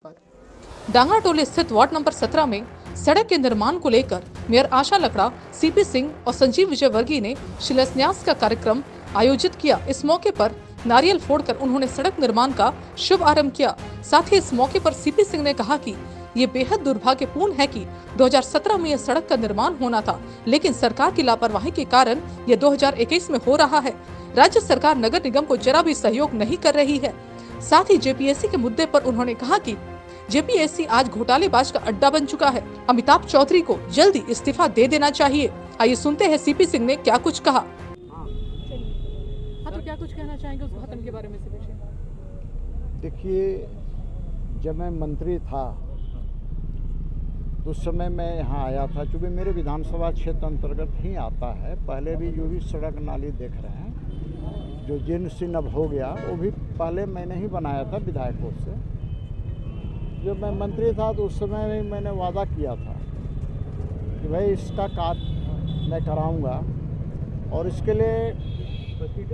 डांगराटोली स्थित ward number 17 में सड़क के निर्माण को लेकर मेयर आशा लकड़ा, सीपी सिंह और संजीव विजयवर्गीय ने शिलान्यास का कार्यक्रम आयोजित किया। इस मौके पर नारियल फोड़कर उन्होंने सड़क निर्माण का शुभ आरंभ किया। साथ ही इस मौके पर सीपी सिंह ने कहा कि ये बेहद दुर्भाग्यपूर्ण है कि 2017 में यह सड़क का निर्माण होना था, लेकिन सरकार की लापरवाही के कारण ये 2021 में हो रहा है। राज्य सरकार नगर निगम को जरा भी सहयोग नहीं कर रही है। साथ ही जेपीएससी के मुद्दे पर उन्होंने कहा कि जेपीएससी आज घोटालेबाज का अड्डा बन चुका है। अमिताभ चौधरी को जल्दी इस्तीफा दे देना चाहिए। आइए सुनते हैं सीपी सिंह ने क्या कुछ कहा। हाँ, तो क्या कुछ कहना चाहेंगे उस घटना के बारे में? देखिए, जब मैं मंत्री था तो उस समय मैं यहाँ आया था, चूँकि मेरे विधानसभा क्षेत्र अंतर्गत ही आता है। पहले भी जो भी सड़क नाली देख रहे हैं, जो जीर्ण शीर्ण अब हो गया, वो भी पहले मैंने ही बनाया था विधायकों से। जब मैं मंत्री था तो उस समय में मैंने वादा किया था कि भाई इसका कार्य मैं कराऊंगा, और इसके लिए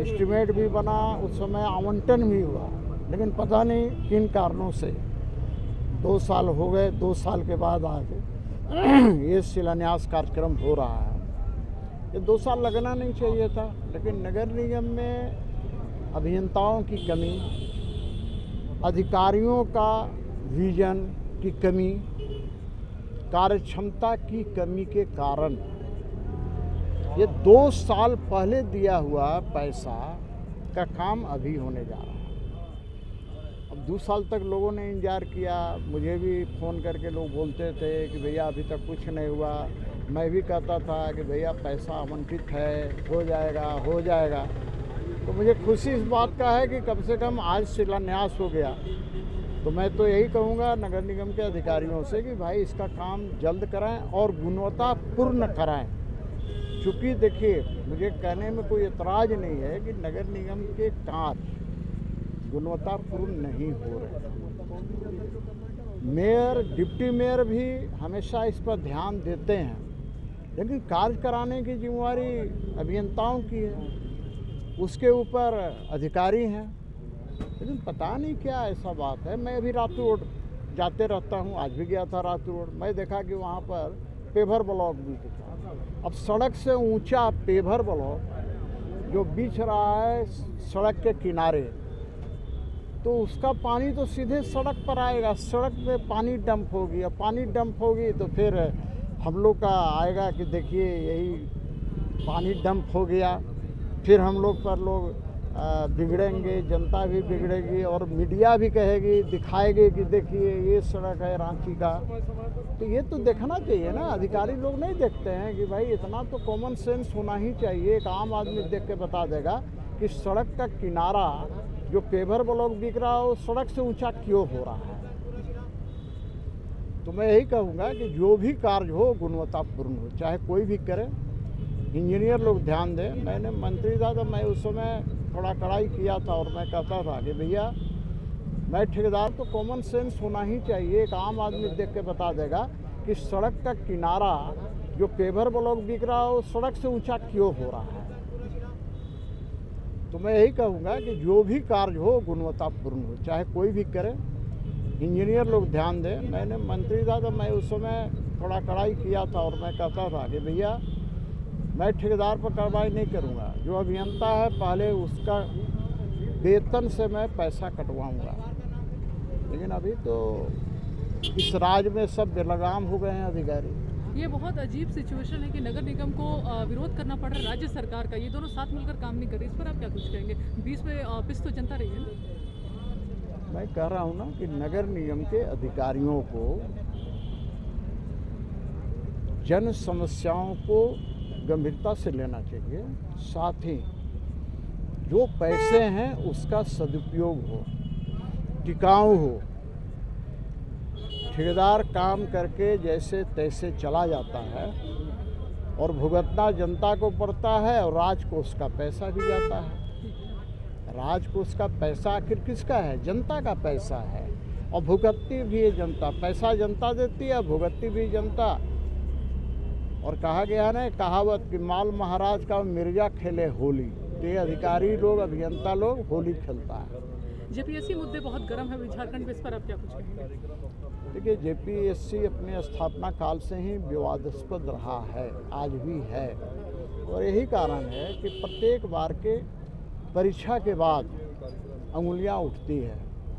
एस्टीमेट भी बना, उस समय आवंटन भी हुआ। लेकिन पता नहीं किन कारणों से 2 साल हो गए, 2 साल के बाद आज ये शिलान्यास कार्यक्रम हो रहा है। ये 2 साल लगना नहीं चाहिए था, लेकिन नगर निगम में अभियंताओं की कमी, अधिकारियों का विजन की कमी, कार्यक्षमता की कमी के कारण ये 2 साल पहले दिया हुआ पैसा का काम अभी होने जा रहा है। अब 2 साल तक लोगों ने इंतजार किया। मुझे भी फ़ोन करके लोग बोलते थे कि भैया अभी तक कुछ नहीं हुआ। मैं भी कहता था कि भैया पैसा आवंटित है, हो जाएगा। तो मुझे खुशी इस बात का है कि कम से कम आज शिलान्यास हो गया। तो मैं तो यही कहूँगा नगर निगम के अधिकारियों से कि भाई इसका काम जल्द कराएं और गुणवत्तापूर्ण कराएं। क्योंकि देखिए, मुझे कहने में कोई एतराज़ नहीं है कि नगर निगम के कार्य गुणवत्तापूर्ण नहीं हो रहे। मेयर, डिप्टी मेयर भी हमेशा इस पर ध्यान देते हैं, लेकिन कार्य कराने की जिम्मेवारी अभियंताओं की है, उसके ऊपर अधिकारी हैं। लेकिन पता नहीं क्या ऐसा बात है। मैं अभी रातू रोड जाते रहता हूँ, आज भी गया था रातू रोड। मैं देखा कि वहाँ पर पेवर ब्लॉक भी दिखा। अब सड़क से ऊंचा पेवर ब्लॉक जो बिछ रहा है सड़क के किनारे, तो उसका पानी तो सीधे सड़क पर आएगा। सड़क में पानी डंप होगी, और पानी डंप होगी तो फिर हम लोग का आएगा कि देखिए यही पानी डंप हो गया, फिर हम लोग पर लोग बिगड़ेंगे, जनता भी बिगड़ेगी, और मीडिया भी कहेगी, दिखाएगी कि देखिए ये सड़क है रांची का। तो ये तो देखना चाहिए ना। अधिकारी लोग नहीं देखते हैं कि भाई इतना तो कॉमन सेंस होना ही चाहिए। एक आम आदमी देख के बता देगा कि सड़क का किनारा जो पेवर ब्लॉक बिक रहा है वो सड़क से ऊंचा क्यों हो रहा है। तो मैं यही कहूँगा कि जो भी कार्य हो गुणवत्तापूर्ण हो, चाहे कोई भी करे। इंजीनियर लोग ध्यान दें। मैंने मंत्री था तो मैं उस समय थोड़ा कड़ाई किया था, और मैं कहता था कि भैया मैं ठेकेदार, तो कॉमन सेंस होना ही चाहिए। एक आम आदमी देख के बता देगा कि सड़क का किनारा जो पेवर ब्लॉक बिक रहा है वो सड़क से ऊंचा क्यों हो रहा है। तो मैं यही कहूँगा कि जो भी कार्य हो गुणवत्तापूर्ण हो, चाहे कोई भी करे। इंजीनियर लोग ध्यान दें। मैंने मंत्री था तो मैं उस समय थोड़ा कड़ाई किया था, और मैं कहता था कि भैया मैं ठेकेदार पर कार्रवाई नहीं करूँगा। जो अभियंता है पहले उसका वेतन से मैं पैसा कटवाऊँगा। लेकिन अभी तो इस राज्य में सब बेलगाम हो गए हैं अधिकारी। ये बहुत अजीब सिचुएशन है कि नगर निगम को विरोध करना पड़ रहा है राज्य सरकार का। ये दोनों साथ मिलकर काम नहीं कर रही। इस पर आप क्या कुछ कहेंगे? बीच में पिस तो जनता रही है। मैं कह रहा हूँ ना कि नगर निगम के अधिकारियों को जन समस्याओं को गंभीरता से लेना चाहिए। साथ ही जो पैसे हैं उसका सदुपयोग हो, टिकाऊ हो। ठेकेदार काम करके जैसे तैसे चला जाता है, और भुगतना जनता को पड़ता है, और राजकोष का पैसा भी जाता है। राजकोष का पैसा आखिर किसका है? जनता का पैसा है, और भुगतती भी है जनता। पैसा जनता देती है, भुगतती भी जनता। और कहा गया ना कहावत कि माल महाराज का मिर्जा खेले होली। तो ये अधिकारी लोग, अभियंता लोग होली खेलता है। जेपीएससी मुद्दे बहुत गर्म है झारखंड में, इस पर आप क्या कुछ कहेंगे? देखिए, जेपीएससी अपने स्थापना काल से ही विवादास्पद रहा है, आज भी है, और यही कारण है कि प्रत्येक बार के परीक्षा के बाद अंगुलियां उठती है,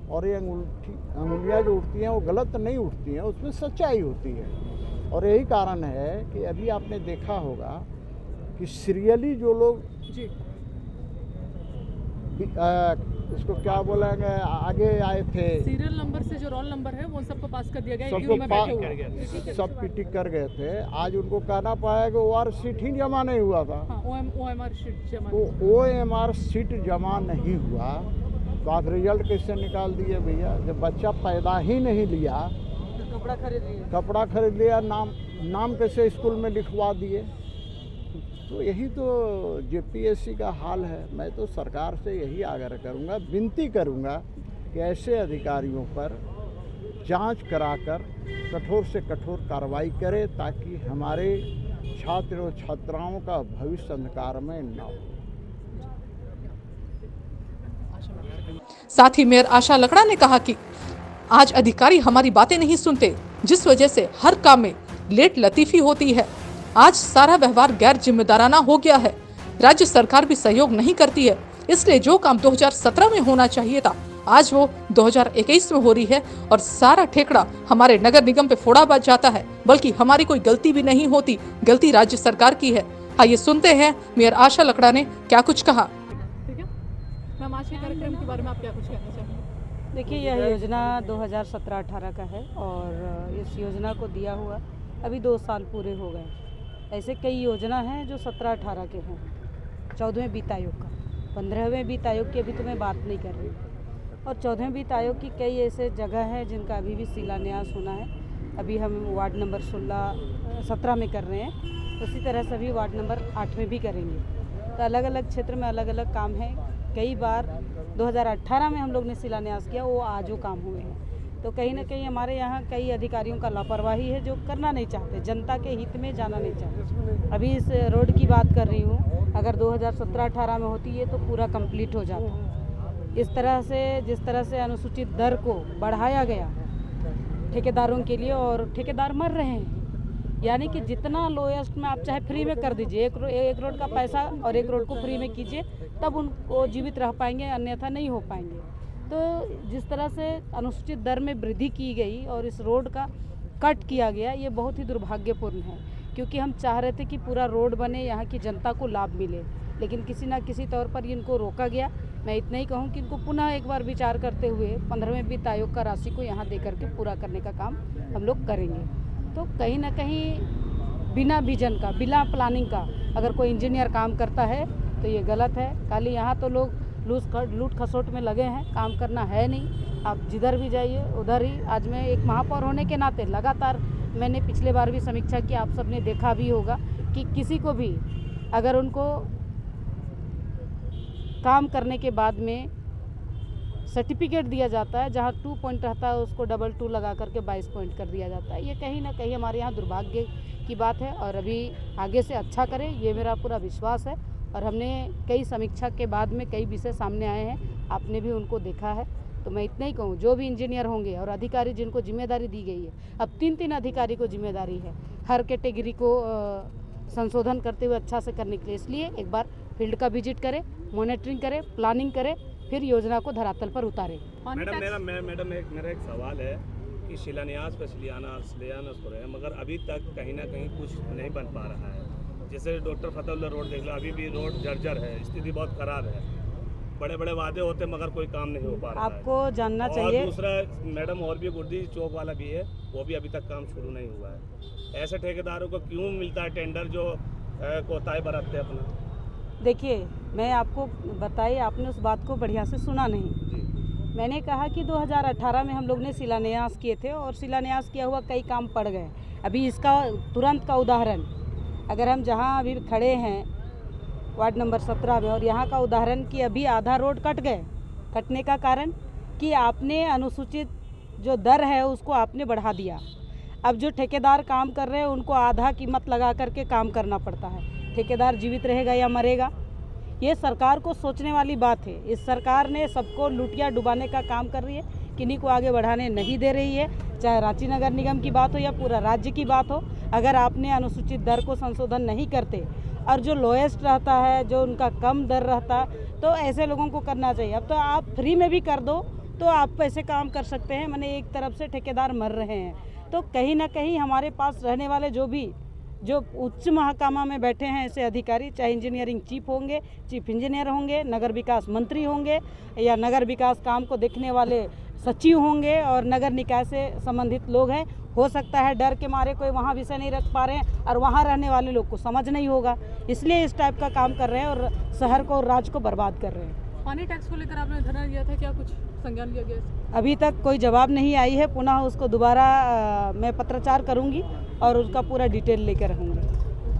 और ये अंगुलियां जो उठती हैं वो गलत नहीं उठती हैं, उसमें सच्चाई होती है। और यही कारण है कि अभी आपने देखा होगा कि सीरियली जो लोग जी इसको क्या बोलेंगे, आगे आए थे, सीरियल नंबर से जो रोल नंबर है वो सबको पास कर दिया गया, सबको EDU में बैठे हुए सब टिक कर गए थे। आज उनको कहना पाया कि OR सीट ही जमा नहीं हुआ था। हाँ, OMR शीट जमा तो OMR सीट जमा नहीं हुआ तो आप रिजल्ट कैसे निकाल दिए भैया? जब बच्चा पैदा ही नहीं लिया, कपड़ा खरीद लिया, नाम कैसे स्कूल में लिखवा दिए? तो यही तो जेपीएससी का हाल है। मैं तो सरकार से यही आग्रह करूंगा, विनती करूंगा कि ऐसे अधिकारियों पर जांच कराकर कठोर से कठोर कार्रवाई करे, ताकि हमारे छात्र और छात्राओं का भविष्य अंधकार में न हो। साथ ही मेयर आशा लकड़ा ने कहा कि आज अधिकारी हमारी बातें नहीं सुनते, जिस वजह से हर काम में लेट लतीफी होती है। आज सारा व्यवहार गैर जिम्मेदाराना हो गया है। राज्य सरकार भी सहयोग नहीं करती है, इसलिए जो काम 2017 में होना चाहिए था आज वो 2021 में हो रही है, और सारा ठेकड़ा हमारे नगर निगम पे फोड़ा बच जाता है, बल्कि हमारी कोई गलती भी नहीं होती, गलती राज्य सरकार की है। आइए सुनते हैं मेयर आशा लकड़ा ने क्या कुछ कहा। ठीक है मैम, आज के कार्यक्रम के बारे में आप क्या कुछ कहना चाहेंगे? देखिए, यह योजना 2017-18 का है, और इस योजना को दिया हुआ अभी 2 साल पूरे हो गए। ऐसे कई योजना हैं जो 17-18 के हैं, 14वें वित्त आयोग का, 15वें वित्त आयोग की अभी तो मैं बात नहीं कर रही, और 14वें वित्त आयोग की कई ऐसे जगह हैं जिनका अभी भी शिलान्यास होना है। अभी हम वार्ड नंबर 17 में कर रहे हैं, उसी तरह से अभी वार्ड नंबर 8 में भी करेंगे। तो अलग अलग क्षेत्र में अलग अलग काम हैं। कई बार 2018 में हम लोग ने शिलान्यास किया, वो आज वो काम हुए हैं। तो कहीं ना कहीं हमारे यहाँ कई अधिकारियों का लापरवाही है, जो करना नहीं चाहते, जनता के हित में जाना नहीं चाहते। अभी इस रोड की बात कर रही हूँ, अगर 2017-18 में होती है तो पूरा कंप्लीट हो जाता। इस तरह से जिस तरह से अनुसूचित दर को बढ़ाया गया ठेकेदारों के लिए, और ठेकेदार मर रहे हैं, यानी कि जितना लोएस्ट में आप चाहे फ्री में कर दीजिए, एक रोड का पैसा और एक रोड को फ्री में कीजिए, तब उनको जीवित रह पाएंगे, अन्यथा नहीं हो पाएंगे। तो जिस तरह से अनुसूचित दर में वृद्धि की गई और इस रोड का कट किया गया, ये बहुत ही दुर्भाग्यपूर्ण है, क्योंकि हम चाह रहे थे कि पूरा रोड बने, यहाँ की जनता को लाभ मिले, लेकिन किसी ना किसी तौर पर इनको रोका गया। मैं इतना ही कहूँ कि इनको पुनः एक बार विचार करते हुए 15वें वित्त आयोग का राशि को यहाँ दे करके पूरा करने का काम हम लोग करेंगे। तो कहीं ना कहीं बिना विजन का, बिना प्लानिंग का अगर कोई इंजीनियर काम करता है तो ये गलत है। खाली यहाँ तो लोग लूट खसोट में लगे हैं, काम करना है नहीं। आप जिधर भी जाइए उधर ही। आज मैं एक महापौर होने के नाते लगातार, मैंने पिछले बार भी समीक्षा की, आप सबने देखा भी होगा कि किसी को भी अगर उनको काम करने के बाद में सर्टिफिकेट दिया जाता है, जहाँ 2 पॉइंट रहता है उसको डबल 2 लगा करके 22 पॉइंट कर दिया जाता है। ये कहीं ना कहीं हमारे यहाँ दुर्भाग्य की बात है, और अभी आगे से अच्छा करें, ये मेरा पूरा विश्वास है। और हमने कई समीक्षा के बाद में कई विषय सामने आए हैं, आपने भी उनको देखा है। तो मैं इतना ही कहूँ, जो भी इंजीनियर होंगे और अधिकारी जिनको जिम्मेदारी दी गई है, अब 3-3 अधिकारी को जिम्मेदारी है हर कैटेगरी को संशोधन करते हुए अच्छा से करने के लिए। इसलिए एक बार फील्ड का विजिट करें, मॉनिटरिंग करें, प्लानिंग करें, फिर योजना को धरातल पर उतारें। मैडम मेरा एक सवाल है कि शिलान्यास पर शिलान्यास हो रहे हैं, मगर अभी तक कहीं ना कहीं कुछ नहीं बन पा रहा है। जैसे डॉक्टर फतेहुल्लाह रोड देख लो, अभी भी रोड जर्जर है, स्थिति बहुत खराब है। बड़े बड़े वादे होते मगर कोई काम नहीं हो पा रहा है। आपको जानना चाहिए। और दूसरा मैडम, और भी गुर्दी चौक वाला भी है, वो भी अभी तक काम शुरू नहीं हुआ है। ऐसे ठेकेदारों को क्यों मिलता है टेंडर जो कोताही बरतते अपना? देखिए, मैं आपको बताइए, आपने उस बात को बढ़िया से सुना नहीं। मैंने कहा कि 2018 में हम लोग ने शिलान्यास किए थे, और शिलान्यास किया हुआ कई काम पड़ गए। अभी इसका तुरंत का उदाहरण, अगर हम जहां अभी खड़े हैं वार्ड नंबर 17 में, और यहाँ का उदाहरण कि अभी आधा रोड कट गए। कटने का कारण कि आपने अनुसूचित जो दर है उसको आपने बढ़ा दिया। अब जो ठेकेदार काम कर रहे हैं उनको आधा कीमत लगा करके काम करना पड़ता है। ठेकेदार जीवित रहेगा या मरेगा? ये सरकार को सोचने वाली बात है। इस सरकार ने सबको लुटिया डुबाने का काम कर रही है, किन्हीं को आगे बढ़ाने नहीं दे रही है। चाहे रांची नगर निगम की बात हो या पूरा राज्य की बात हो, अगर आपने अनुसूचित दर को संशोधन नहीं करते और जो लोएस्ट रहता है, जो उनका कम दर रहता, तो ऐसे लोगों को करना चाहिए। अब तो आप फ्री में भी कर दो तो आप ऐसे काम कर सकते हैं। मैंने एक तरफ से ठेकेदार मर रहे हैं, तो कहीं ना कहीं हमारे पास रहने वाले जो उच्च महकमा में बैठे हैं ऐसे अधिकारी, चाहे इंजीनियरिंग चीफ इंजीनियर होंगे, नगर विकास मंत्री होंगे या नगर विकास काम को देखने वाले सचिव होंगे और नगर निकाय से संबंधित लोग हैं, हो सकता है डर के मारे कोई वहाँ विषय नहीं रख पा रहे हैं और वहाँ रहने वाले लोग को समझ नहीं होगा, इसलिए इस टाइप का काम कर रहे हैं और शहर को और राज्य को बर्बाद कर रहे हैं। पानी टैक्स को लेकर आपने धरना दिया था, क्या कुछ संज्ञान लिया गया? अभी तक कोई जवाब नहीं आई है। पुनः उसको दोबारा मैं पत्राचार करूंगी और उसका पूरा डिटेल लेकर रहूँगी।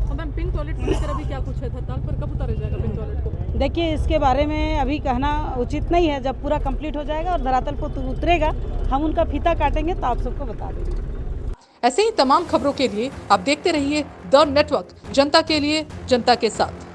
तो मैम, पिंक टॉयलेट को लेकर अभी क्या कुछ है हड़ताल पर, कब उतारा जाएगा पिंक टॉयलेट को? देखिए, इसके बारे में अभी कहना उचित नहीं है। जब पूरा कंप्लीट हो जाएगा और धरातल पर उतरेगा, हम उनका फीता काटेंगे तो आप सबको बता देंगे। ऐसे ही तमाम खबरों के लिए आप देखते रहिए द नेटवर्क, जनता के लिए, जनता के साथ।